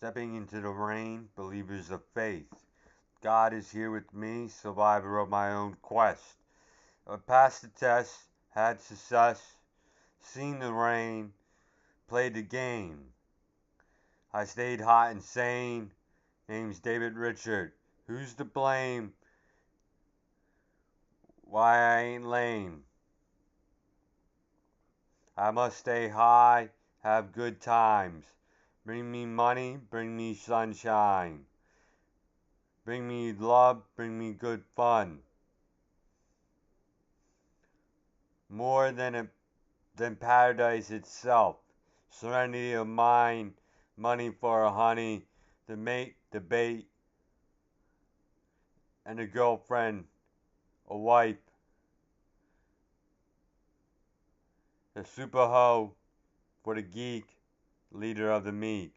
Stepping into the rain, believers of faith. God is here with me, survivor of my own quest. I passed the test, had success, seen the rain, played the game. I stayed hot and sane. Name's David Richard. Who's to blame? Why I ain't lame. I must stay high, have good times. Bring me money, bring me sunshine. Bring me love, bring me good fun. More than paradise itself. Serenity of mind, money for a honey, the mate, the bait, and a girlfriend, a wife, a super hoe for the geek, leader of the meek.